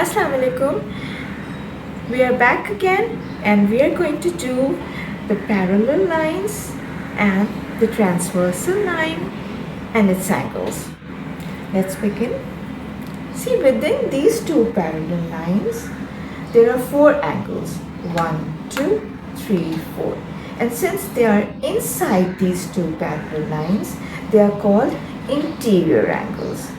Assalamu alaikum. We are back again and we are going to do the parallel lines and the transversal line and its angles. Let's begin. See, within these two parallel lines, there are four angles. 1, 2, 3, 4. And since they are inside these two parallel lines, they are called interior angles.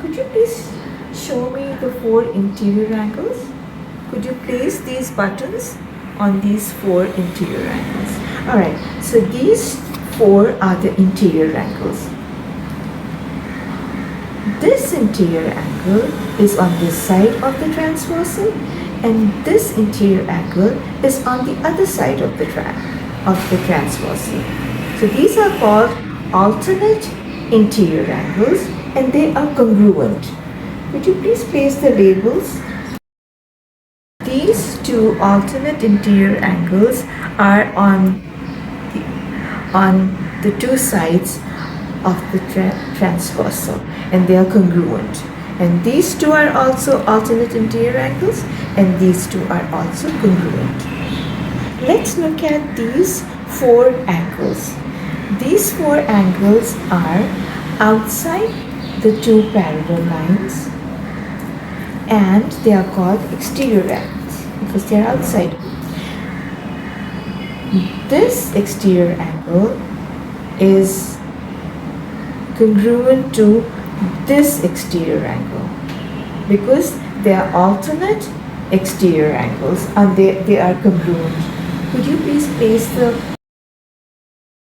Could you please show me the four interior angles? Could you place these buttons on these four interior angles? Alright, so these four are the interior angles. This interior angle is on this side of the transversal and this interior angle is on the other side of the transversal. So these are called alternate interior angles and they are congruent. Could you please place the labels? These two alternate interior angles are on the two sides of the transversal and they are congruent. And these two are also alternate interior angles and these two are also congruent. Let's look at these four angles. These four angles are outside the two parallel lines and they are called exterior angles because they are outside. This exterior angle is congruent to this exterior angle because they are alternate exterior angles and they are congruent. Could you please place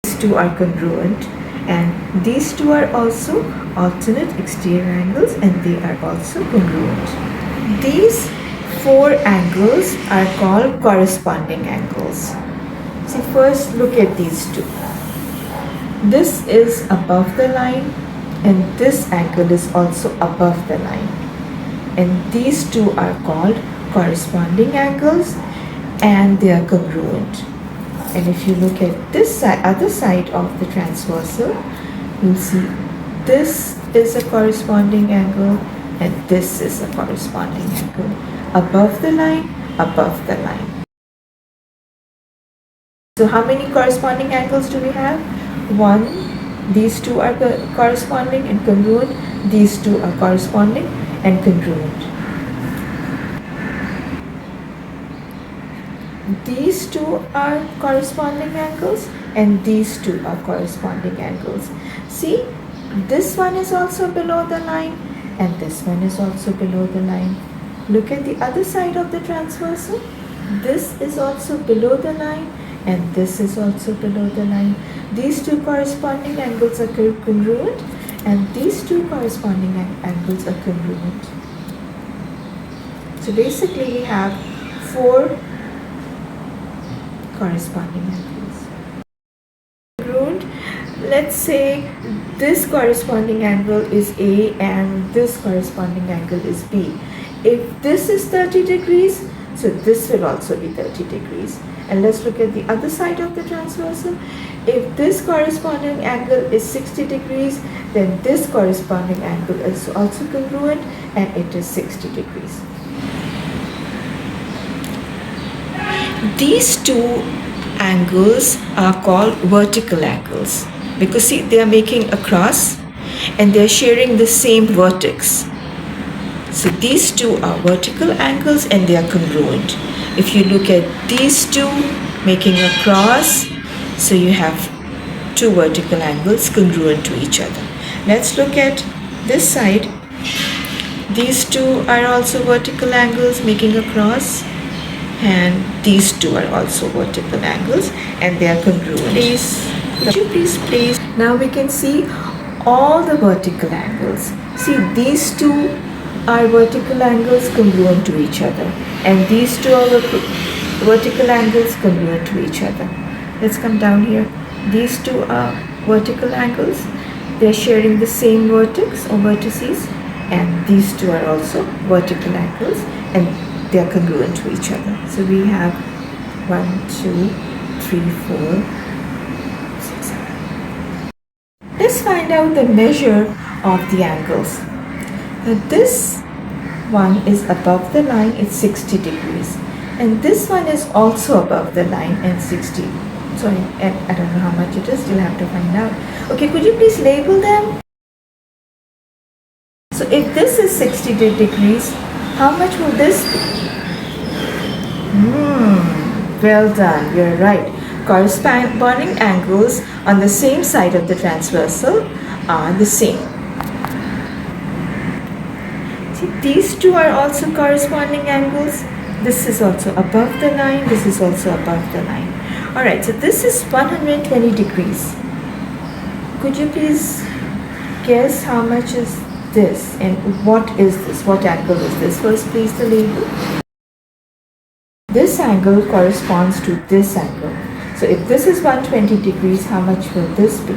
these two are congruent and these two are also alternate exterior angles and they are also congruent. These four angles are called corresponding angles. See, first look at these two. This is above the line and this angle is also above the line. And these two are called corresponding angles and they are congruent. And if you look at this other side of the transversal, you'll see this is a corresponding angle and this is a corresponding angle. Above the line, above the line. So how many corresponding angles do we have? 1, these two are corresponding and congruent. These two are corresponding and congruent. These two are corresponding angles and these two are corresponding angles. See, this one is also below the line and this one is also below the line. Look at the other side of the transversal. This is also below the line and this is also below the line. These two corresponding angles are congruent and these two corresponding angles are congruent. So basically we have four corresponding angles. Congruent, let's say this corresponding angle is A and this corresponding angle is B. If this is 30 degrees, so this will also be 30 degrees. And let's look at the other side of the transversal. If this corresponding angle is 60 degrees, then this corresponding angle is also congruent and it is 60 degrees. These two angles are called vertical angles because see, they are making a cross and they are sharing the same vertex. So these two are vertical angles and they are congruent. If you look at these two making a cross, so you have two vertical angles congruent to each other. Let's look at this side. These two are also vertical angles making a cross and these two are also vertical angles and they are congruent. Could you please place? Now we can see all the vertical angles. See, these two are vertical angles congruent to each other and these two are vertical angles congruent to each other. Let's come down here. These two are vertical angles. They are sharing the same vertex or vertices and these two are also vertical angles and they are congruent to each other. So we have 1, 2, 3, 4, 6, 7. Let's find out the measure of the angles. Now this one is above the line, it's 60 degrees. And this one is also above the line and 60. Sorry, I don't know how much it is, you'll have to find out. Okay, could you please label them? So if this is 60 degrees, how much will this be? Well done, you're right. Corresponding angles on the same side of the transversal are the same. See, these two are also corresponding angles. This is also above the line, this is also above the line. Alright, so this is 120 degrees. Could you please guess how much is this and what is this? What angle is this? First, please the label. This angle corresponds to this angle. So if this is 120 degrees, how much will this be?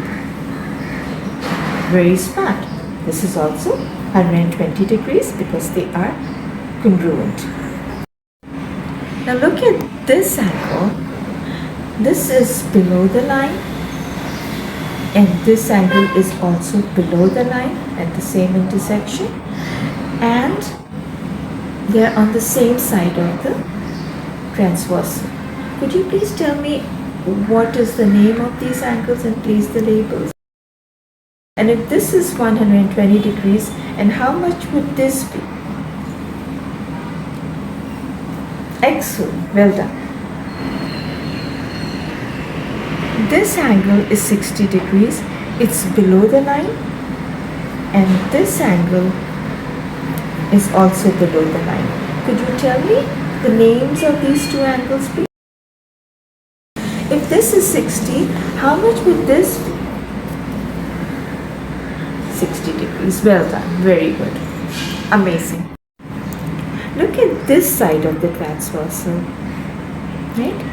Very smart. This is also 120 degrees because they are congruent. Now look at this angle. This is below the line and this angle is also below the line at the same intersection, and they are on the same side of the transversal. Could you please tell me what is the name of these angles and place the labels? And if this is 120 degrees, and how much would this be? Excellent, well done. This angle is 60 degrees, it's below the line, and this angle is also below the line. Could you tell me the names of these two angles, please? If this is 60, how much would this be? 60 degrees. Well done. Very good. Amazing. Look at this side of the transversal. Right?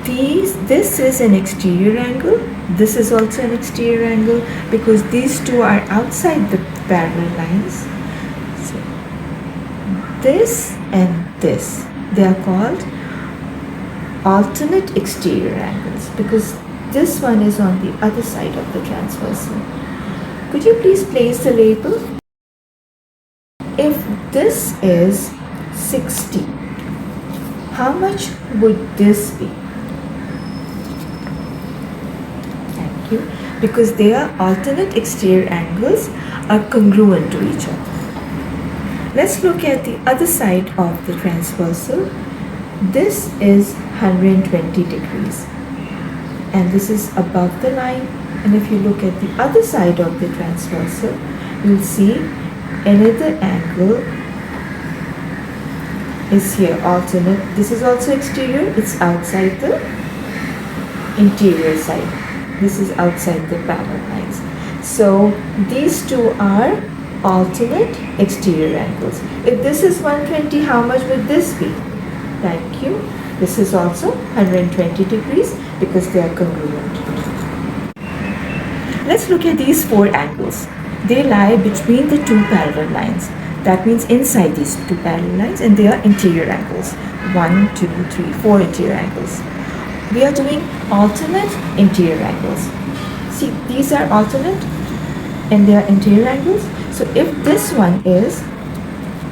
This is an exterior angle. This is also an exterior angle because these two are outside the parallel lines. So this and this, they are called alternate exterior angles because this one is on the other side of the transversal. Could you please place the label? If this is 60, how much would this be? Thank you. Because they are alternate exterior angles are congruent to each other. Let's look at the other side of the transversal. This is 120 degrees and this is above the line, and if you look at the other side of the transversal, you'll see another angle is here, alternate. This is also exterior, it's outside the interior side. This is outside the parallel lines. So these two are alternate exterior angles. If this is 120, how much would this be? Thank you. This is also 120 degrees because they are congruent. Let's look at these four angles. They lie between the two parallel lines. That means inside these two parallel lines, and they are interior angles. 1, 2, 3, 4 interior angles. We are doing alternate interior angles. See, these are alternate and they are interior angles. So if this one is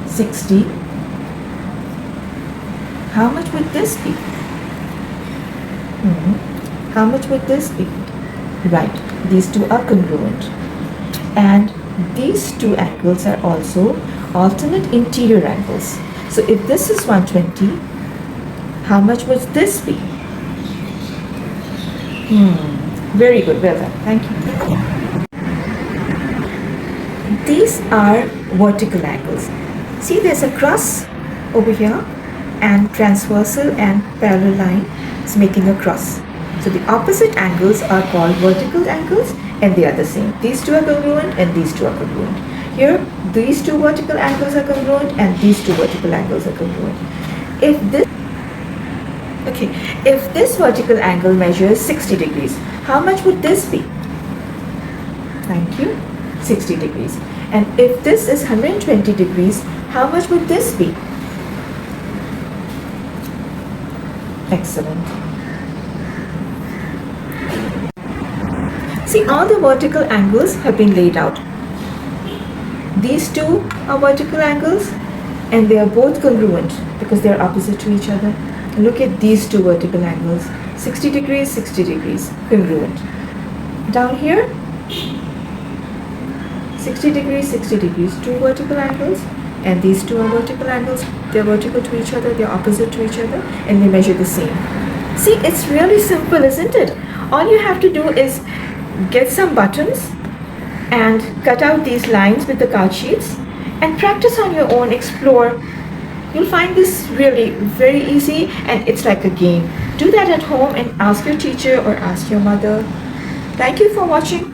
60, how much would this be? How much would this be? Right, these two are congruent. And these two angles are also alternate interior angles. So if this is 120, how much would this be? Very good, well done, thank you. These are vertical angles. See, there's a cross over here, and transversal and parallel line is making a cross. So the opposite angles are called vertical angles and they are the same. These two are congruent and these two are congruent. Here, these two vertical angles are congruent and these two vertical angles are congruent. If this vertical angle measures 60 degrees, how much would this be? Thank you. 60 degrees. And if this is 120 degrees, how much would this be? Excellent. See, all the vertical angles have been laid out. These two are vertical angles and they are both congruent because they are opposite to each other. Look at these two vertical angles, 60 degrees, 60 degrees, congruent. Down here, 60 degrees, 60 degrees, two vertical angles, and these two are vertical angles. They're vertical to each other, they're opposite to each other, and they measure the same. See, it's really simple, isn't it? All you have to do is get some buttons and cut out these lines with the card sheets and practice on your own, explore. You'll find this really very easy and it's like a game. Do that at home and ask your teacher or ask your mother. Thank you for watching.